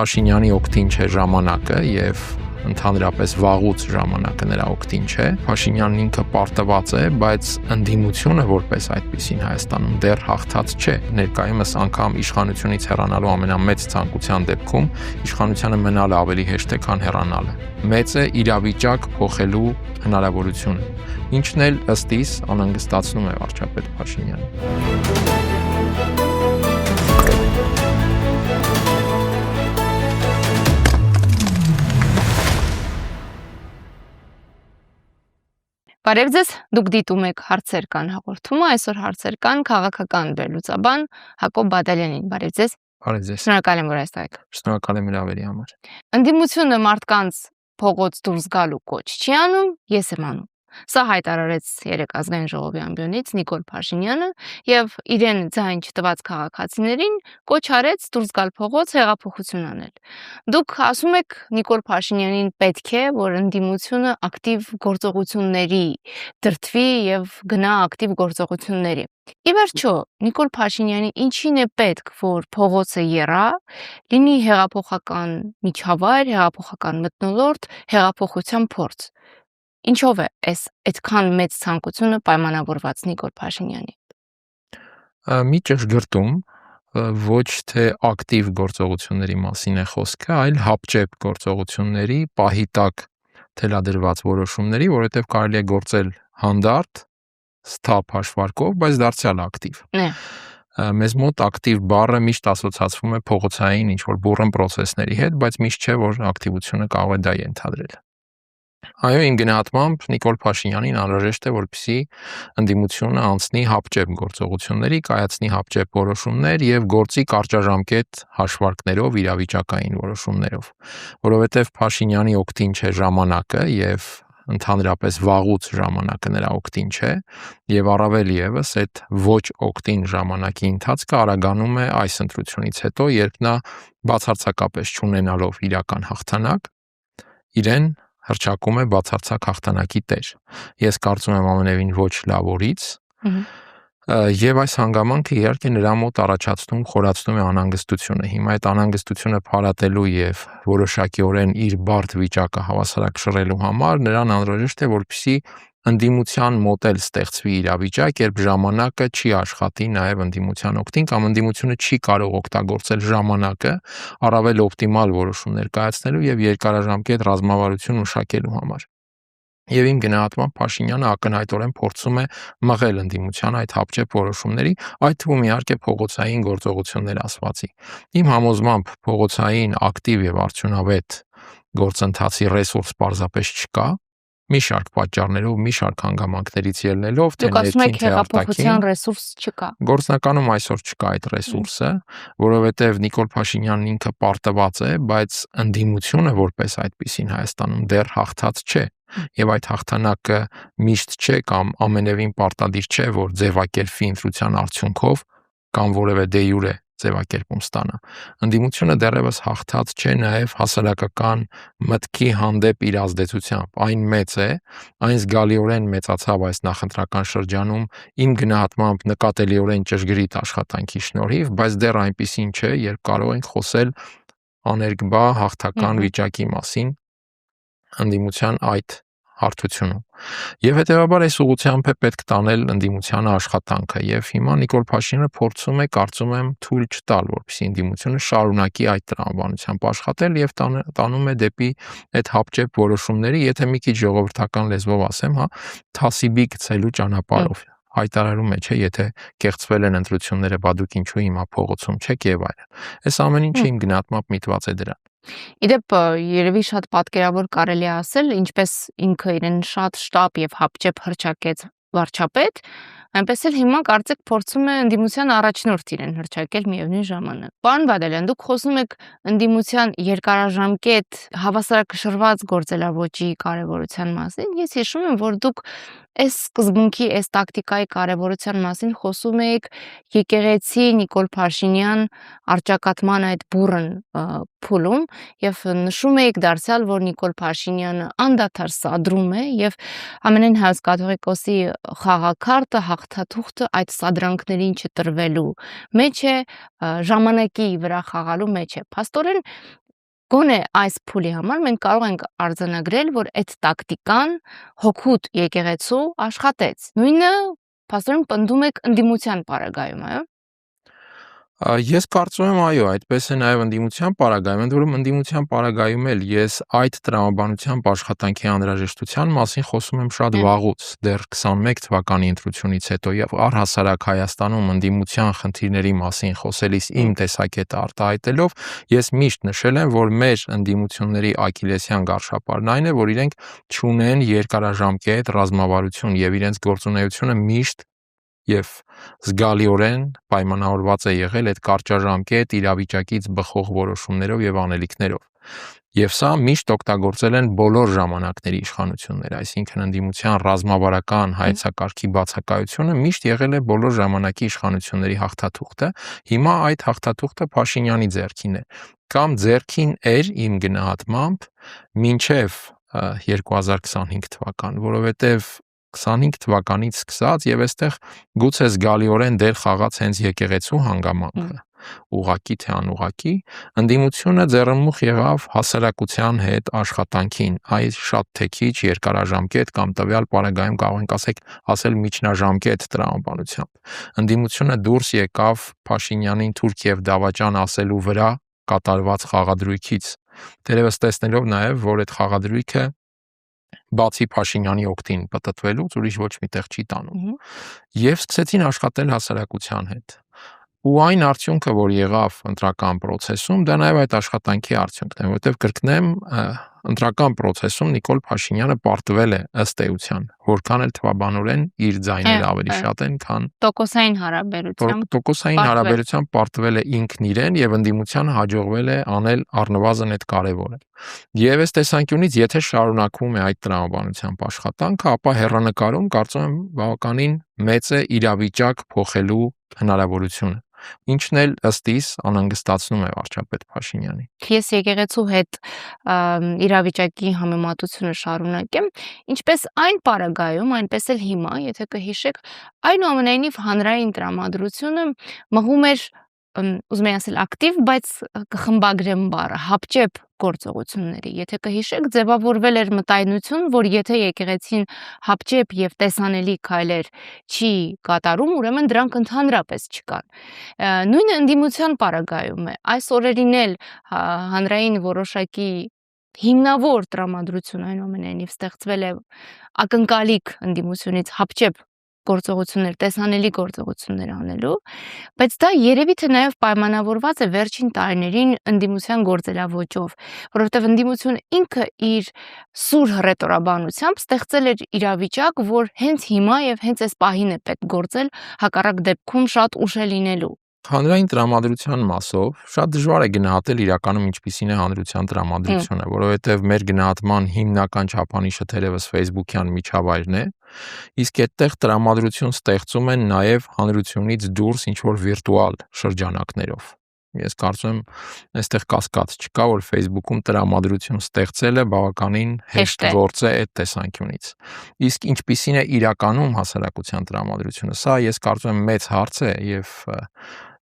Փաշինյանի օգտին չէ ժամանակը եւ ընդհանրապես վաղուց ժամանակը նրա օգտին չէ։ Փաշինյանն ինքը պարտված է, բայց ընդդիմությունը որպես այդպեսին Հայաստանում դեռ հաղթած չէ։ Ներկայումս անգամ իշխանությունից հեռանալու ամենամեծ ցանկության դեպքում իշխանությանը մնալը ավելի հեշտ է, քան հեռանալը։ Մեծ է իրավիճակ փոխելու հնարավորությունը, ինչն էլ ըստ իս անհանգստացնում է վարչապետ Փաշինյանին։ Բարև ձեզ, դուք դիտում եք հարցեր կան հաղորդումը, այսօր հարցեր կան քաղաքական վերլուծաբան Հակոբ Բադալյանին։ Բարև ձեզ։ Բարև ձեզ։ Շնորհակալ եմ, որ այստեղ եք։ Շնորհակալ եմ հրավերի համար։ Ընդդիմությունը մարդկանց փողոց դուրս գալու կոչ չի անում, ես եմ անում։ Սա հայտարարեց երեկ ազգային ժողովի ամբիոնից Նիկոլ Փաշինյանը եւ իրեն ձայն չտված քաղաքացիներին կոչ արեց դուրս գալ փողոց հեղափոխություն անել։ Դուք ասում եք Նիկոլ Փաշինյանին պետք է, որ ընդդիմությունը ակտիվ գործողությունների դրդվի եւ գնա ակտիվ գործողությունների։ Ի վերջո, Նիկոլ Փաշինյանի ինչին է պետք, որ փողոցը եռա, լինի հեղափոխական միջավայր, հեղափոխական մթնոլորտ, հեղափոխության փորձ։ Ինչով է այդքան մեծ ցանկությունը պայմանավորված Նիկոլ Փաշինյանի։ Մի ճշգրտում, ոչ թե ակտիվ գործողությունների մասին է խոսքը, այլ հապճեպ գործողությունների, պահի տակ թելադրված որոշումների, որովհետև կարելի է գործել հանդարտ, սթափ հաշվարկով, բայց դարձյալ ակտիվ։ Մեզ մոտ ակտիվ բառը միշտ ասոցացվում է փողոցային ինչ-որ բուռն պրոցեսների հետ, բայց միշտ չէ, որ ակտիվությունը կարող է դա ենթադրել։ Այո, իմ գնահատմամբ Նիկոլ Փաշինյանին անհրաժեշտ է, որպեսզի ընդդիմությունը անցնի հապճեպ գործողությունների, կայացնի հապճեպ որոշումներ եւ գործի կարճաժամկետ հաշվարկներով, իրավիճակային որոշումներով, որովհետեւ Փաշինյանի օգտին չէ ժամանակը եւ ընդհանրապես վաղուց ժամանակը նրա օգտին չէ եւ առավել եւս այդ ոչ օգտին ժամանակի ընթացքը արագանում է այս ընտրությունից հետո, երբ նա բացարձակապես չունենալով իրական հաղթանակ իրեն հռչակում է բացարձակ հաղթանակի տեր։ Ես կարծում եմ ամենևին ոչ լավ օրից, եւ այս հանգամանքը իհարկե նրա մոտ առաջացնում, խորացնում է անհանգստությունը։ Հիմա այդ անհանգստությունը փարատելու եւ որոշակիորեն իր բարդ վիճակը հավասարակշռելու համար նրան անհրաժեշտ է, որպեսզի ընդդիմության մոդել ստեղծվի իրավիճակ, երբ ժամանակը չի աշխատի նաեւ ընդդիմության օգտին կամ ընդդիմությունը չի կարող օգտագործել ժամանակը առավել օպտիմալ որոշումներ կայացնելու եւ երկարաժամկետ ռազմավարություն մշակելու համար։ Եվ իմ գնահատմամբ Փաշինյանը ակնհայտորեն փորձում է մղել ընդդիմության այդ հապճեպ որոշումների, այդ թվում իհարկե փողոցային գործողություններ ասվածի։ Իմ համոզմամբ փողոցային ակտիվ եւ արդյունավետ գործընթացի ռեսուրս պարզապես չկա, մի շարք պատճառներով, մի շարք հանգամանքներից ելնելով, թե ներքին թե արտաքին ռեսուրս չկա։ Գործնականում այսօր չկա այդ ռեսուրսը, որովհետև Նիկոլ Փաշինյանն ինքը պարտված է, բայց ընդդիմությունը որպես այդպեսին Հայաստանում դեռ հաղթած չէ։ Եվ այդ հաղթանակը միշտ չէ կամ ամենևին պարտադիր չէ, որ ձևակերպվի ընտրության արդյունքով կամ որևէ դե յուրե ձևակերպում ստանա։ Ընդդիմությունը դեռևս հաղթած չէ նաև հասարակական մտքի հանդեպ իր ազդեցությամբ։ Այն մեծ է, այն զգալիորեն մեծացավ այս նախընտրական շրջանում իմ գնահատմամբ նկատելիորեն ճշգրիտ աշխատանքի շնորհիվ, բայց դեռ այնպիսին չէ, երբ կարող ենք խոսել աներկբա հաղթական վիճակի մասին ընդդիմության այդ հարթությունում։ Եվ հետևաբար այս ուղղությամբ է պետք տանել ընդդիմությանը աշխատանքը եւ հիմա Նիկոլ Փաշինյանը փորձում է, կարծում եմ, թույլ չտալ, որպեսզի ընդդիմությունը շարունակի այդ տրամաբանությամբ աշխատել եւ տանում է դեպի այդ հապճեպ որոշումների, եթե մի քիչ ժողովրդական լեզվով ասեմ, թասիբի գցելու ճանապարհով հայտարարում է, չէ, եթե կեղծվել են ընտրությունները, բա դուք ինչու հիմա փողոցում չեք եւ այլն։ Այս ամեն ինչը իմ գնահատմամբ միտված է դրան։ Իդեպ երևի շատ պատկերավոր կարելի է ասել, ինչպես ինքը իրեն շատ շտապ եւ հապճեպ հռչակեց վարչապետ, այնպես էլ հիմա կարծեք փորձում է ընդդիմության առաջնորդ իրեն հռչակել միևնույն ժամանակ։ Պարոն Բադալյան, դուք խոսում եք ընդդիմության երկարաժամկետ հավասարակշռված գործելավոճի կարևորության մասին։ Ես հիշում եմ, որ դուք այս սկզբունքի, այս տակտիկայի կարևորության մասին խոսում եք եկեղեցի Նիկոլ Փաշինյան առճակատման այդ բուռն փուլում եւ նշում եք դարձյալ, որ Նիկոլ Փաշինյանը անդադար սադրում է եւ ամենայն հայոց կաթողիկոսի խաղաքարտը, հաղթաթուղթը այդ սադրանքներին չտրվելու մեջ է, ժամանակի վրա խաղալու մեջ է։ Փաստորեն Գոնե այս փուլի համար մենք կարող ենք արձանագրել, որ այդ տակտիկան հոգուտ եկեղեցու աշխատեց։ Նույնը փաստորեն պնդում եք ընդդիմության պարագայում, այո։ Ես կարծում եմ, այո, այդպես է նաև ընդդիմության պարագայում, ընդ որում ընդդիմության պարագայում էլ ես այդ տրամաբանությամբ աշխատանքի անհրաժեշտության մասին խոսում եմ շատ վաղուց, դեռ 21 թվականի ընտրությունից հետո եւ առհասարակ Հայաստանում ընդդիմության խնդիրների մասին խոսելիս իմ տեսակետը արտահայտելով, ես միշտ նշել եմ, որ մեր ընդդիմությունների աքիլեսյան գարշապարն այն է, որ իրենք չունեն երկարաժամկետ ռազմավարություն եւ իրենց գործունեությունը միշտ եւ զգալիորեն պայմանավորված է եղել այդ կարճաժամկետ իրավիճակից բխող որոշումներով եւ անելիքներով։ Եվ սա միշտ օգտագործել են բոլոր ժամանակների իշխանությունները, այսինքն ընդդիմության ռազմավարական հայեցակարգի բացակայությունը միշտ եղել է բոլոր ժամանակի իշխանությունների հաղթաթուղթը։ Հիմա այդ հաղթաթուղթը Փաշինյանի ձեռքին է, կամ ձեռքին էր իմ գնահատմամբ մինչև 2025 թվական, որովհետեւ 25 թվականից սկսած եւ այստեղ գուցե զգալիորեն դեր խաղաց հենց եկեղեցու հանգամանքը, ուղակի թե անուղակի, ընդդիմությունը ձեռնմուխ եղավ հասարակության հետ աշխատանքին, այս շատ թե քիչ երկարաժամկետ կամ տվյալ պարագայում կարող ենք ասել միջնաժամկետ տրամաբանությամբ։ Ընդդիմությունը դուրս եկավ Փաշինյանին Թուրքիև դավաճան ասելու վրա կատարված խաղադրույքից, դերևս տեսնելով նաեւ, որ այդ խաղադրույքը բացի Փաշինյանի օգտին պատտվելուց ուրիշ ոչ միտեղ չի տանում։ Եվ սկսեցին աշխատել հասարակության հետ։ Ու այն արդյունքը, որ եղավ ընտրական process-ում, դա նաև այդ աշխատանքի արդյունքն է, որովհետև կրկնեմ, ընտրական process-ում Նիկոլ Փաշինյանը պարտվել է ըստ էության, որքան էլ թվաբանորեն իր ձայները ավելի շատ են, քան տոկոսային հարաբերությամբ պարտվել է ինքն իրեն եւ ընդդիմությանը հաջողվել է անել առնվազն այդ կարևորը։ Եվ այս տեսանկյունից, եթե շարունակվում է այդ տրամաբանությամբ աշխատանքը, ապա հեռանկարում կարծում եմ բավականին մեծ է իրավիճակ փոխելու հնարավորությունը, ինչն էլ ըստ իս անհանգստացնում է վարչապետ Փաշինյանի։ Ես եկեղեցու հետ իրավիճակի համեմատությունը շարունակեմ, ինչպես այն պարագայում, այնպես էլ հիմա, եթե կհիշեք, այնուամենայնիվ հանրային տրամադրությունը մղում էր, ուզում եմ ասել ակտիվ, բայց կխմբագրեմ բառը, հապճեպ գործողությունների։ Եթե կհիշեք, ձևավորվել էր մտայնություն, որ եթե եկեղեցին հապճեպ եւ տեսանելի քայլեր չի կատարում, ուրեմն դրանք ընդհանրապես չկան։ Նույնը ընդդիմության պարագայում է։ Այս օրերին էլ հանրային որոշակի հիմնավոր տրամադրություն այնուամենայնիվ ստեղծվել է ակնկալիք ընդդիմությունից հապճեպ գործողություններ, տեսանելի գործողություններ անելու, բայց դա երևի թե նաև պայմանավորված է վերջին տարիներին ընդդիմության գործելավոճով, որովհետև ընդդիմությունը ինքը իր սուր հռետորաբանությամբ ստեղծել էր իրավիճակ, որ հենց հիմա եւ հենց այս պահին է պետք գործել, հակառակ դեպքում շատ ուշ է լինելու։ Հանրային տրամադրության մասով շատ դժվար է գնահատել իրականում ինչպիսին է հանրության տրամադրությունը, որովհետև մեր գնահատման հիմնական չափանիշը թերևս Facebook-յան միջավայրն է, իսկ այդտեղ տրամադրություն ստեղծում են նաև հանրությունից դուրս ինչ-որ վիրտուալ շրջանակներով։ Ես կարծում եմ, այստեղ կասկած չկա, որ Facebook-ում տրամադրություն ստեղծելը բավականին հեշտ գործ է այդ տեսանկյունից։ Իսկ ինչպիսին է իրականում հասարակության տրամադրությունը, սա ես կարծում եմ մեծ հարց է եւ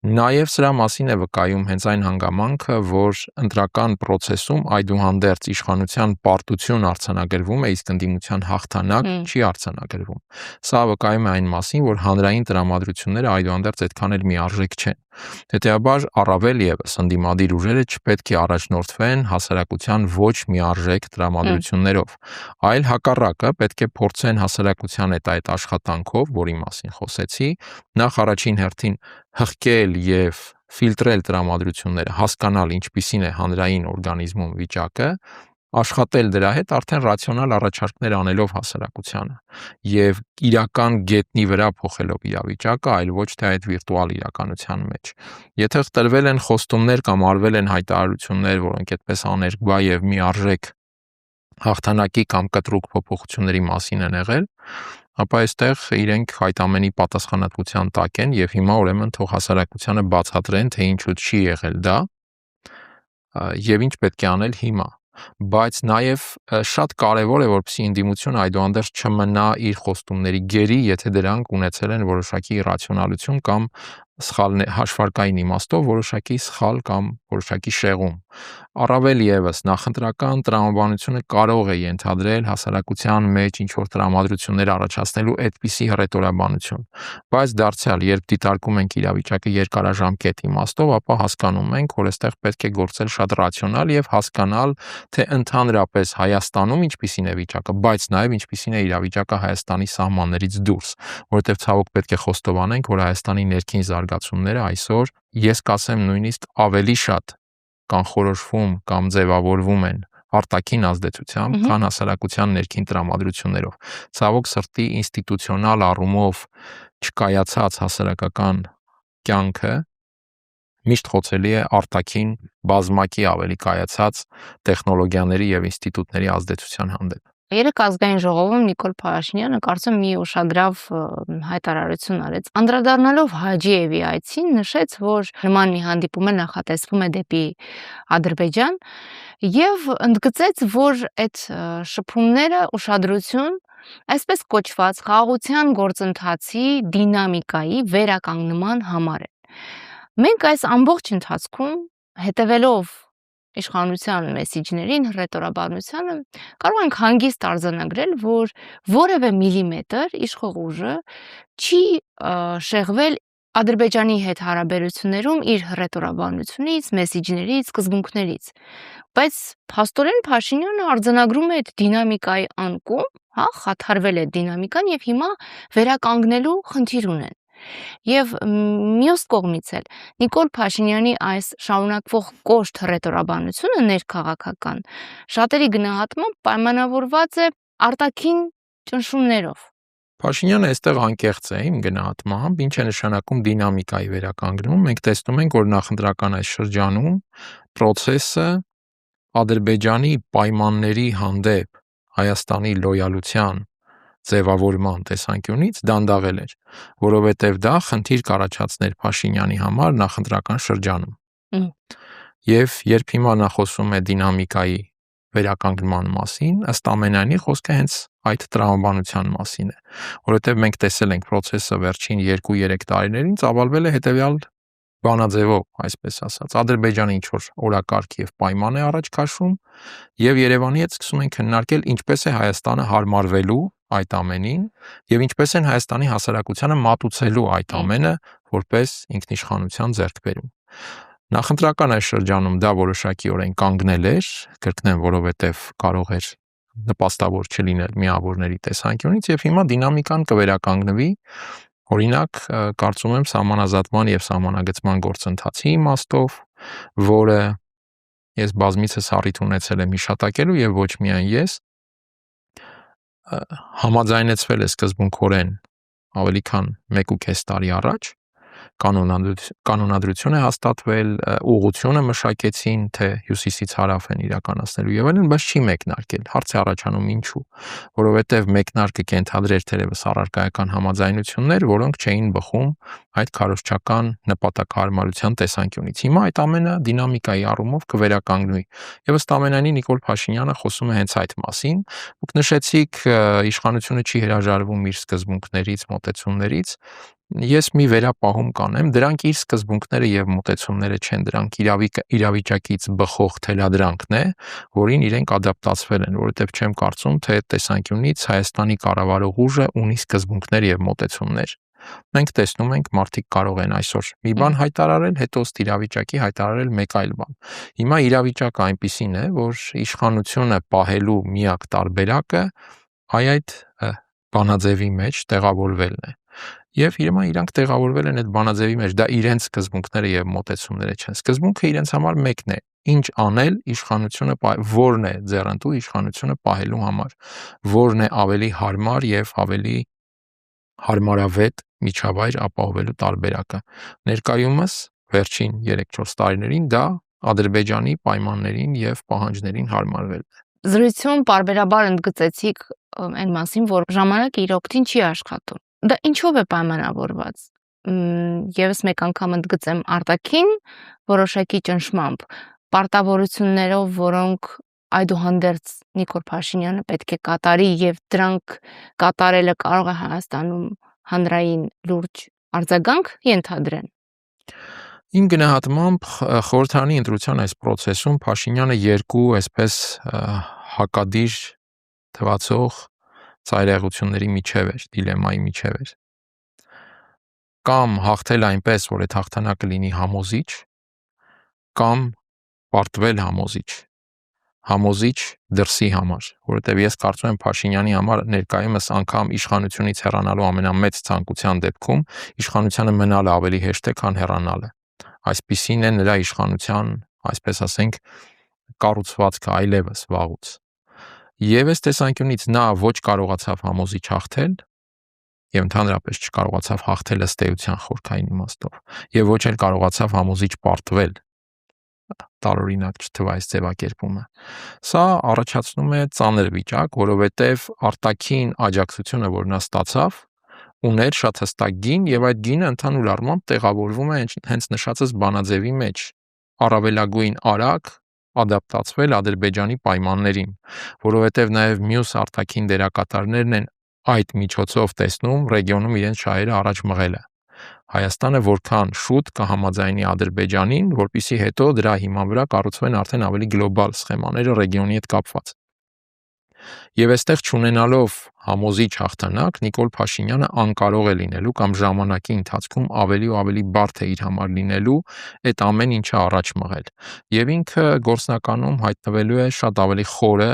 նաև սրա մասին է վկայում հենց այն հանգամանքը, որ ընտրական process-ում այդուհանդերձ իշխանության պարտություն արձանագրվում է, իսկ ընդդիմության հաղթանակ չի արձանագրվում։ Սա վկայում է այն մասին, որ հանրային տրամադրությունները այդուհանդերձ այդքան էլ միարժեք չեն։ Հետևաբար առավել եւս ընդդիմադիր ուժերը չպետք է առաջնորդվեն հասարակության ոչ միարժեք տրամադրություններով, այլ հակառակը պետք է փորձեն հասարակության հետ այդ աշխատանքով, որի մասին խոսեցի, նախ առաջին հերթին հղկել եւ ֆիլտրել տրամադրությունները, հասկանալ ինչպիսին է հանրային օրգանիզմում վիճակը, աշխատել դրա հետ արդեն ռացիոնալ առաջարկներ անելով հասարակությանը եւ իրական գետնի վրա փոխելով իրավիճակը, այլ ոչ թե այդ վիրտուալ իրականության մեջ։ Եթե տրվել են խոստումներ կամ արվել են հայտարարություններ, որոնք այդպես աներկբա եւ միարժեք հաղթանակի կամ կտրուկ փոփոխությունների մասին են եղել, ապա այստեղ իրենք այդ ամենի պատասխանատվության տակ են եւ հիմա ուրեմն թող հասարակությանը բացատրեն, թե ինչու չի եղել դա եւ ինչ պետք է անել հիմա։ Բայց նաև շատ կարևոր է, որպեսզի ընդդիմությունը այդուհանդերձ չմնա իր խոստումների գերի, եթե դրանք ունեցել են որոշակի ռացիոնալություն կամ հաշվարկային իմաստով որոշակի սխալ կամ որոշակի շեղում։ Առավել ևս նախընտրական տրամաբանությունը կարող է ենթադրել հասարակության մեջ ինչ-որ տրամադրություններ առաջացնելու այդպիսի հռետորաբանություն, բայց դարձյալ, երբ դիտարկում ենք իրավիճակը երկարաժամկետ իմաստով, ապա հասկանում ենք, որ այստեղ պետք է գործել շատ ռացիոնալ եւ հասկանալ, թե ընդհանրապես Հայաստանում ինչպիսին է վիճակը, բայց նաեւ ինչպիսին է իրավիճակը Հայաստանի սահմաններից դուրս, որովհետեւ ցավոք պետք է խոստովանենք, որ Հայաստանի ներքին զարգացումները այսօր, ես կասեմ նույնիսկ ավելի շատ կանխորոշվում կամ ձևավորվում են արտաքին ազդեցությամբ, քան հասարակության ներքին տրամադրություններով։ Ցավոք սրտի ինստիտուցիոնալ առումով չկայացած հասարակական կյանքը միշտ խոցելի է արտաքին բազմակի ավելի կայացած տեխնոլոգիաների եւ ինստիտուտների ազդեցության հանդեպ։ Երեք ազգային ժողովում Նիկոլ Փաշինյանը կարծում մի ուշագրավ հայտարարություն արեց։ Անդրադառնալով Հաջիևի այցին, նշեց, որ նման մի հանդիպում նախատեսվում է դեպի Ադրբեջան եւ ընդգծեց, որ այդ շփումները ուշադրություն այսպես կոչված խաղաղության գործընթացի դինամիկայի վերականգնման համար են։ Մենք այս ամբողջ ընթացքում հետևելով իշխանության մեսիջներին, հռետորաբանությանը կարող ենք հանգիստ արձանագրել, որ որևէ միլիմետր իշխող ուժը չի շեղվել Ադրբեջանի հետ հարաբերություններում իր հռետորաբանությունից, մեսիջներից, սկզբունքներից։ Բայց փաստորեն Փաշինյանը արձանագրում է այդ դինամիկայի անկում, խաթարվել է դինամիկան եւ հիմա վերականգնելու խնդիր ունեն։ Եվ մյուս կողմից էլ Նիկոլ Փաշինյանի այս շարունակվող կոշտ հռետորաբանությունը ներքաղաքական շատերի գնահատմամբ պայմանավորված է արտաքին ճնշումներով։ Փաշինյանը այստեղ անկեղծ է իմ գնահատմամբ, ինչ է նշանակում դինամիկայի վերականգնում։ Մենք տեսնում ենք, որ նախընտրական այս շրջանում process-ը Ադրբեջանի պայմանների հանդեպ Հայաստանի լոյալության ձևավորման տեսանկյունից դանդաղել էր, որովհետև դա խնդիր կառաջացներ Փաշինյանի համար նախընտրական շրջանում։ Եվ երբ հիմա նա խոսում է դինամիկայի վերականգնման մասին, ըստ ամենայնի խոսքը հենց այդ տրամաբանության մասին է, որովհետև մենք տեսել ենք process-ը վերջին 2-3 տարիներին ծավալվել է հետևյալ բանաձևով, այսպես ասած, Ադրբեջանը ինչ-որ օրակարգ եւ պայման է առաջ քաշում եւ Երևանի հետ սկսում են քննարկել ինչպես է Հայաստանը հարմարվելու այդ ամենին եւ ինչպես են Հայաստանի հասարակությանը մատուցելու այդ ամենը որպես ինքնիշխանության ձեռքբերում։ Նախընտրական այս շրջանում դա որոշակիորեն կանգնել էր, կրկնեմ, որովհետեւ կարող էր նպաստավոր չլինել միավորների տեսանկյունից եւ հիմա դինամիկան կվերականգնվի։ Օրինակ, կարծում եմ սահմանազատման եւ սահմանագծման գործընթացի իմաստով, որը ես բազմիցս առիթ ունեցել եմ հիշատակելու եւ ոչ միայն ես, համաձայնեցվել է սկզբունքորեն ավելի քան 1.5 տարի առաջ, կանոնադրություն է հաստատվել, ուղղությունը մշակեցին, թե հյուսիսից հարավ են իրականացնելու եւ այլն, բայց չի մեկնարկել։ Հարց է առաջանում ինչու, որովհետեւ մեկնարկը կենթադրեր թերևս առարկայական համաձայնություններ, որոնք չէին բխում այդ քարոզչական նպատակահարմարության տեսանկյունից։ Հիմա այդ ամենը դինամիկայի առումով կվերականգնվի։ Եվ ըստ ամենայնի Նիկոլ Փաշինյանը խոսում է հենց այդ մասին։ Դուք նշեցիք, իշխանությունը չի հրաժարվում իր սկզբունքներից, մոտեցումներից։ Ես մի վերապահում կանեմ, դրանք իր սկզբունքները եւ մոտեցումները չեն, դրանք իրավիճակից բխող թելադրանքն է, որին իրենք ադապտացվել են, որովհետեւ չեմ կարծում, թե այդ տեսանկյունից Հայաստանի կառավարող ուժը ունի սկզբունքներ եւ մոտեցումներ։ Մենք տեսնում ենք, մարդիկ կարող են այսօր մի բան հայտարարել, հետո ըստ իրավիճակի հայտարարել մեկ այլ բան։ Հիմա իրավիճակը այնպիսին է, որ իշխանությունը պահելու միակ տարբերակը այդ բանաձևի մեջ տեղավորվելն է։ Եվ հիմա իրանք տեղավորվել են այդ բանաձևի մեջ, դա իրենց սկզբունքները եւ մոտեցումները չեն։ Սկզբունքը իրենց համար մեկն է. ինչ անել իշխանությունը, որն է ձեռնտու իշխանությունը պահելու համար, որն է ավելի հարմար եւ ավելի հարմարավետ միջավայր ապահովելու տարբերակը։ Ներկայումս վերջին 3-4 տարիներին դա Ադրբեջանի պայմաններին եւ պահանջներին հարմարվելն է։ Զրույցում պարբերաբար ընդգծեցիք այն մասին, որ ժամանակը իր օգտին չի աշխատում։ Դա ինչով է պայմանավորված։ Եվս մեկ անգամ ընդգծեմ արտաքին որոշակի ճնշմամբ, պարտավորություններով, որոնք այդուհանդերձ Նիկոլ Փաշինյանը պետք է կատարի եւ դրանք կատարելը կարող է Հայաստանում հանրային լուրջ արձագանք ենթադրեն։ Իմ գնահատմամբ խորհրդարանի ընտրության այս process-ում Փաշինյանը երկու այսպես հակադիր թվացող ծայրահեղությունների միջև էր, դիլեմայի միջև էր։ Կամ հաղթել այնպես, որ այդ հաղթանակը լինի համոզիչ, կամ պարտվել համոզիչ դրսի համար, որովհետև ես կարծում եմ Փաշինյանի համար ներկայումս անգամ իշխանությունից հեռանալու ամենամեծ ցանկության դեպքում իշխանությանը մնալը ավելի հեշտ է, քան հեռանալը։ Այսպիսին է նրա իշխանության, այսպես ասենք, կառուցվածքը այլևս վաղուց։ Եվ այս տեսանկյունից նա ոչ կարողացավ համոզիչ հաղթել, եւ ընդհանրապես չկարողացավ հաղթել ըստ էության խորքային իմաստով, եւ ոչ էլ կարողացավ համոզիչ պարտվել, տարօրինակ չթվա այս ձևակերպումը։ Սա առաջացնում է ծանր վիճակ, որովհետև արտաքին աջակցությունը, որ նա ստացավ, ուներ շատ հստակ գին, եւ այդ գինը ընդհանուր առմամբ տեղավորվում է հենց նշածս բանաձևի մեջ, առավելագույն արագ ադապտացվել Ադրբեջանի պայմաններին, որովհետև նաև մյուս արտաքին դերակատարներն են այդ միջոցով տեսնում ռեգիոնում իրենց շահերը առաջ մղելը։ Հայաստանը որքան շուտ կհամաձայնի Ադրբեջանին, որպեսզի հետո դրա հիման վրա կառուցվեն արդեն ավելի գլոբալ սխեմաները ռեգիոնի հետ կապված։ Եվ այստեղ չունենալով համոզիչ հաղթանակ, Նիկոլ Փաշինյանը անկարող է լինելու կամ ժամանակի ընթացքում ավելի ու ավելի բարդ է իր համար լինելու այդ ամեն ինչը առաջ մղել։ Եվ ինքը գործնականում հայտնվելու է շատ ավելի խորը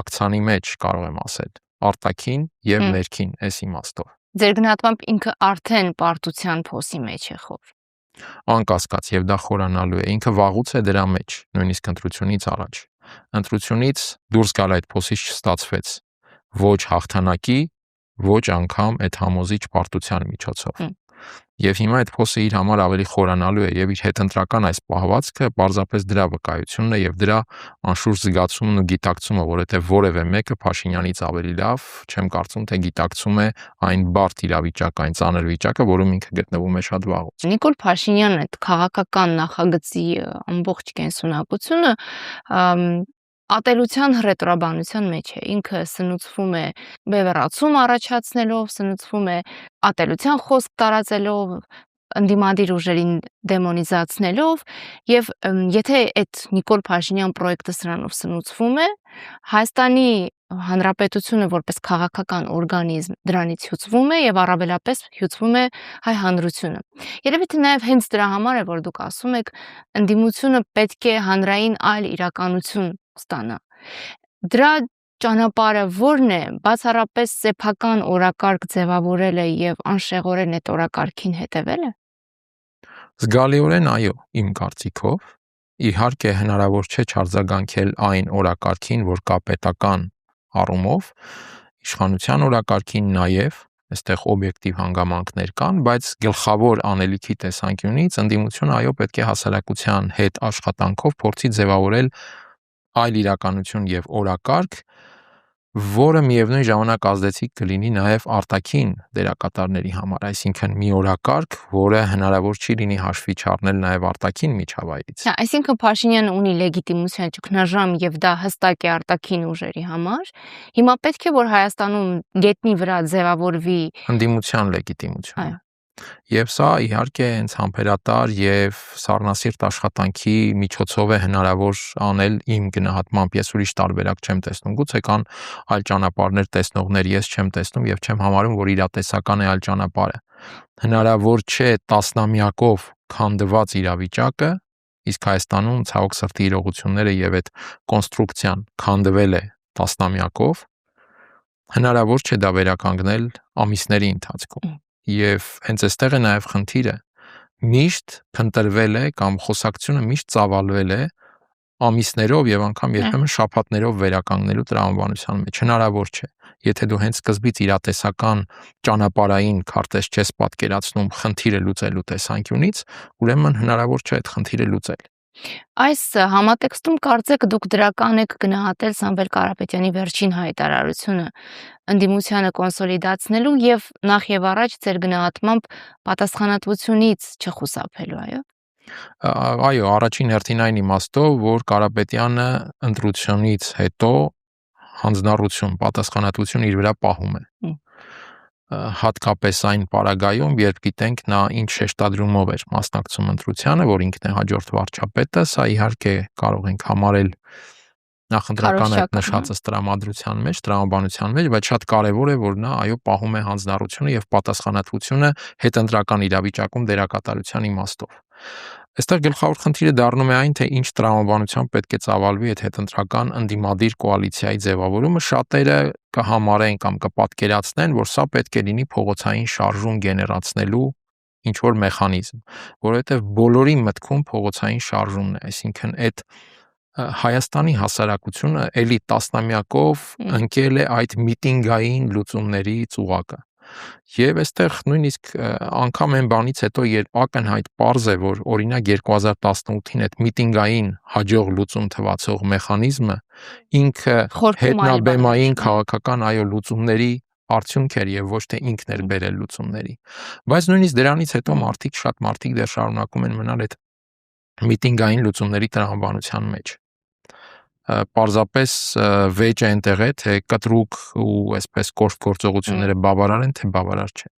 ակցանի մեջ, կարող եմ ասել, արտաքին եւ ներքին այս իմաստով։ Ձեր գնահատմամբ ինքը արդեն պարտության փոսի մեջ է խոր։ Անկասկած, եւ դա խորանալու է։ Ինքը վաղուց է դրա մեջ, նույնիսկ ընտրությունից առաջ։ Ընտրությունից դուրս գալ այդ փոսից չստացվեց ոչ հաղթանակի, ոչ անգամ այդ համոզիչ պարտության միջոցով։ Եվ հիմա այդ փոսը իր համար ավելի խորանալու է եւ իր հետընտրական այս պահվածքը պարզապես դրա վկայությունն է եւ դրա անշուշտ զգացումն ու գիտակցումը, որովհետեւ որևէ մեկը Փաշինյանից ավելի լավ չեմ կարծում թե գիտակցում է այն բարդ իրավիճակը, այն ծանր վիճակը, որում ինքը գտնվում է շատ վաղուց։ Նիկոլ Փաշինյանը այդ քաղաքական նախագծի ամբողջ կենսունակությունը ատելության հռետորաբանության մեջ է։ Ինքը սնուցվում է բևեռացում առաջացնելով, սնուցվում է ատելության խոսք տարածելով, ընդդիմադիր ուժերին դեմոնիզացնելով, եւ եթե այդ Նիկոլ Փաշինյան պրոյեկտը սրանով սնուցվում է, Հայաստանի Հանրապետությունը որպես քաղաքական օրգանիզմ դրանից հյուծվում է եւ առավելապես հյուծվում է հայ հանրությունը։ Երևի թե նաեւ հենց դրա համար է, որ դուք ասում եք, ընդդիմությունը պետք է հանրային այլ իրականություն ստանա։ Դրա ճանապարհը ո՞րն է, բացառապես սեփական օրակարգ ձևավորելը եւ անշեղորեն այդ օրակարգին հետևելը։ Զգալիորեն այո, իմ կարծիքով։ Իհարկե հնարավոր չէ չարձագանքել այն օրակարգին, որ կա պետական առումով, իշխանության օրակարգին նաև, այստեղ օբյեկտիվ հանգամանքներ կան, բայց գլխավոր անելիքի տեսանկյունից ընդդիմությունը այո պետք է հասարակության հետ աշխատանքով փորձի ձևավորել այլ իրականություն եւ օրակարգ, որը միևնույն ժամանակ ազդեցիկ կլինի նաև արտաքին դերակատարների համար, այսինքն մի օրակարգ, որը հնարավոր չի լինի հաշվի չառնել նաև արտաքին միջավայրից։ Այսինքն Փաշինյանը ունի լեգիտիմության ճգնաժամ եւ դա հստակ է արտաքին ուժերի համար։ Հիմա պետք է որ Հայաստանում գետնի վրա ձևավորվի ընդդիմության լեգիտիմություն։ Այո։ Եվ սա իհարկե հենց համբերատար եւ սառնասիրտ աշխատանքի միջոցով է հնարավոր անել իմ գնահատմամբ։ Ես ուրիշ տարբերակ չեմ տեսնում։ Գուցե կան այլ ճանապարհներ տեսնողներ, ես չեմ տեսնում եւ չեմ համարում, որ իրատեսական է այլ ճանապարհը։ Հնարավոր չէ տասնամյակով քանդված իրավիճակը, իսկ Հայաստանում ցավոք սրտի իրողությունները եւ այդ կոնստրուկցիան քանդվել է տասնամյակով, հնարավոր չէ դա վերականգնել ամիսների ընթացքում։ Եվ հենց այստեղ է նաև խնդիրը։ Միշտ փնտրվել է կամ խոսակցությունը միշտ ծավալվել է ամիսներով եւ անգամ երբեմն շաբաթներով վերականգնելու տրամաբանության մեջ։ Հնարավոր չէ։ Եթե դու հենց սկզբից իրատեսական ճանապարհային քարտեզ չես պատկերացնում խնդիրը լուծելու տեսանկյունից, ուրեմն հնարավոր չէ այդ խնդիրը լուծել։ Այս համատեքստում կարծեք դուք դրական եք գնահատել Սամվել Կարապետյանի վերջին հայտարարությունը ընդդիմությանը կոնսոլիդացնելու եւ նախ եւ առաջ ձեր գնահատմամբ պատասխանատվությունից չխուսափելու, այո։ Այո, առաջին հերթին այն իմաստով, որ Կարապետյանը ընտրությունից հետո հանձնառություն, պատասխանատվություն իր վրա պահում է։ հատկապես այն պարագայում, երբ գիտենք նա ինչ շեշտադրումով էր մասնակցում ընտրությանը, որ ինքն է հաջորդ վարչապետը, սա իհարկե կարող ենք համարել նախընտրական այդ նշածս տրամադրության մեջ, տրամաբանության մեջ, բայց շատ կարևոր է, որ նա այո պահում է հանձնառությունը եւ պատասխանատվությունը հետընտրական իրավիճակում դերակատարության իմաստով։ Այստեղ գլխավոր խնդիրը դառնում է այն, թե ինչ տրամաբանությամբ պետք է ծավալվի այդ հետընտրական ընդդիմադիր կոալիցիայի ձևավորումը, շատերը կհամարեն կամ կպատկերացնեն, որ սա պետք է լինի փողոցային շարժում գեներացնելու ինչ որ մեխանիզմ, որովհետեւ բոլորի մտքում փողոցային շարժումն է, այսինքն այդ Հայաստանի հասարակությունը էլի տասնամյակով ընկել է այդ միտինգային լուծումների ծուղակը։ Եվ այստեղ նույնիսկ անգամ այն բանից հետո, երբ ակնհայտ պարզ է, որ օրինակ 2018-ին այդ միտինգային հաջող լուծում թվացող մեխանիզմը ինքը հետնաբեմային քաղաքական այո լուծումների արդյունք էր եւ ոչ թե ինքն էր բերել լուծումների։ Բայց նույնիսկ դրանից հետո շատ մարդիկ դեռ շարունակում են մնալ այդ միտինգային լուծումների տրամաբանության մեջ։ Պարզապես վեճ է այնտեղ է, թե կտրուկ ու այսպես կոշտ գործողությունները բավարար են, թե բավարար չէ։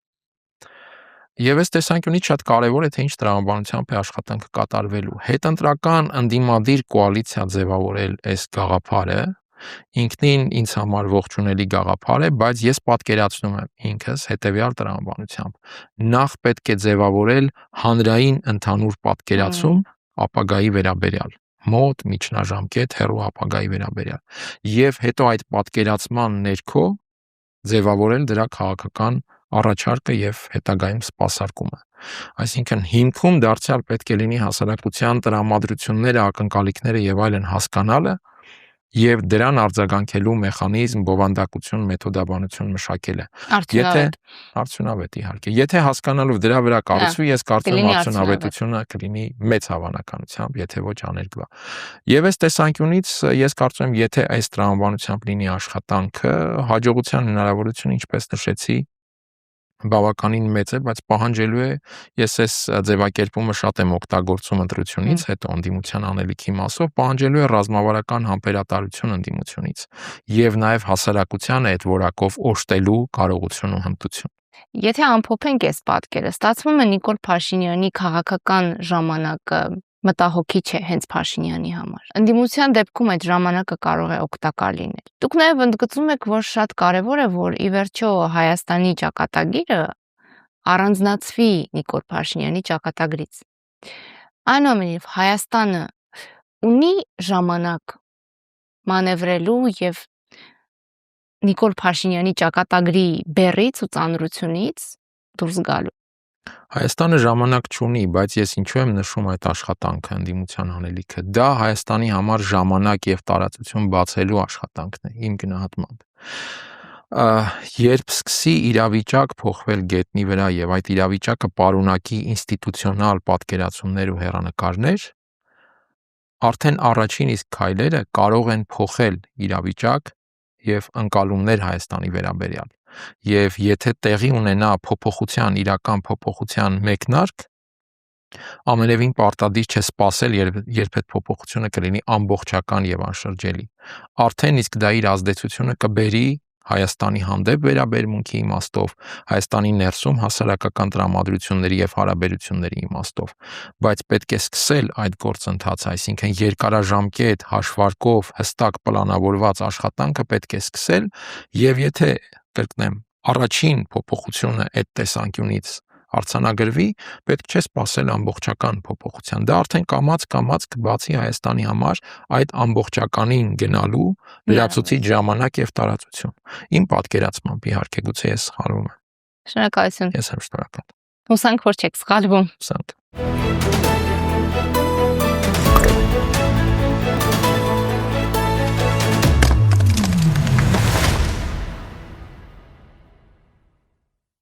Եվ այս տեսանկյունից շատ կարևոր է, թե ինչ տրամաբանությամբ է աշխատանքը կատարվելու։ Հետընտրական ընդդիմադիր կոալիցիա ձևավորել այս գաղափարը ինքնին ինձ համար ողջունելի գաղափար է, բայց ես պատկերացնում եմ ինքս հետևյալ տրամաբանությամբ։ Նախ պետք է ձևավորել հանրային ընդհանուր պատկերացում ապագայի վերաբերյալ, մոտ, միջնաժամկետ, հեռու ապագայի վերաբերյալ, եւ հետո այդ պատկերացման ներքո ձևավորել դրա քաղաքական առաջարկը եւ հետագայում սպասարկումը։ Այսինքն հիմքում դարձյալ պետք է լինի հասարակության տրամադրությունները, ակնկալիքները եւ այլն հասկանալը եւ դրան արձագանքելու մեխանիզմ, բովանդակություն, մեթոդաբանություն մշակելը։ Արդյունավետ իհարկե։ Եթե հասկանալով դրա վրա կառուցվի, ես կարծում եմ արդյունավետությունը կլինի մեծ հավանականությամբ, եթե ոչ աներկվա։ Եվ այս տեսանկյունից ես կարծում եմ, եթե այս տրամաբանությամբ լինի աշխատանքը, հաջողության հնարավորությունը, ինչպես նշեցի, բավականին մեծ է, բայց պահանջելու է, ես այս ձևակերպումը շատ եմ օգտագործում ընտրությունից հետո ընդդիմության անելիքի մասով, պահանջելու է ռազմավարական համբերատարություն ընդդիմությունից եւ նաեւ հասարակությանը այդ որակով օժտելու կարողություն ու հմտություն։ Եթե ամփոփենք այս պատկերը, ստացվում է Նիկոլ Փաշինյանի քաղաքական ժամանակը մտահոգիչ է հենց Փաշինյանի համար։ Ընդդիմության դեպքում այդ ժամանակը կարող է օգտակար լինել։ Դուք նաև ընդգծում եք, որ շատ կարևոր է, որ ի վերջո Հայաստանի ճակատագիրը առանձնացվի Նիկոլ Փաշինյանի ճակատագրից։ Այնուամենայնիվ Հայաստանը ունի ժամանակ մանևրելու եւ Նիկոլ Փաշինյանի ճակատագրի բեռից ու ծանրությունից դուրս գալու։ Հայաստանը ժամանակ չունի, բայց ես ինչու եմ նշում այդ աշխատանքը ընդդիմության անելիքը։ Դա Հայաստանի համար ժամանակ եւ տարածություն բացելու աշխատանքն է, իմ գնահատմամբ։ Երբ սկսի իրավիճակ փոխվել գետնի վրա եւ այդ իրավիճակը պարունակի ինստիտուցիոնալ պատկերացումներ ու հեռանկարներ, արդեն առաջին իսկ քայլերը կարող են փոխել իրավիճակ եւ ընկալումներ Հայաստանի վերաբերյալ։ Եվ եթե տեղի ունենա իրական փոփոխության մեկնարկ, ամենևին պարտադիր չէ սպասել, երբ այդ փոփոխությունը կլինի ամբողջական եւ անշրջելի։ Արդեն իսկ դա իր ազդեցությունը կբերի Հայաստանի հանդեպ վերաբերմունքի իմաստով, Հայաստանի ներսում հասարակական տրամադրությունների եւ հարաբերությունների իմաստով, բայց պետք է սկսել այդ գործընթացը, այսինքն երկարաժամկետ հաշվարկով հստակ պլանավորված աշխատանքը պետք է սկսել եւ եթե կրկնեմ, առաջին փոփոխությունը այդ տեսանկյունից արձանագրվի, պետք չէ սպասել ամբողջական փոփոխության։ Դա արդեն կամաց կբացի Հայաստանի համար այդ ամբողջականին գնալու լրացուցիչ ժամանակ եւ տարածություն։ Իմ պատկերացմամբ իհարկե գուցե ես սխալվում եմ։ Շնորհակալություն։ Ես եմ շնորհակալ։ Հուսանք, որ չեք սխալվում։ Հուսանք։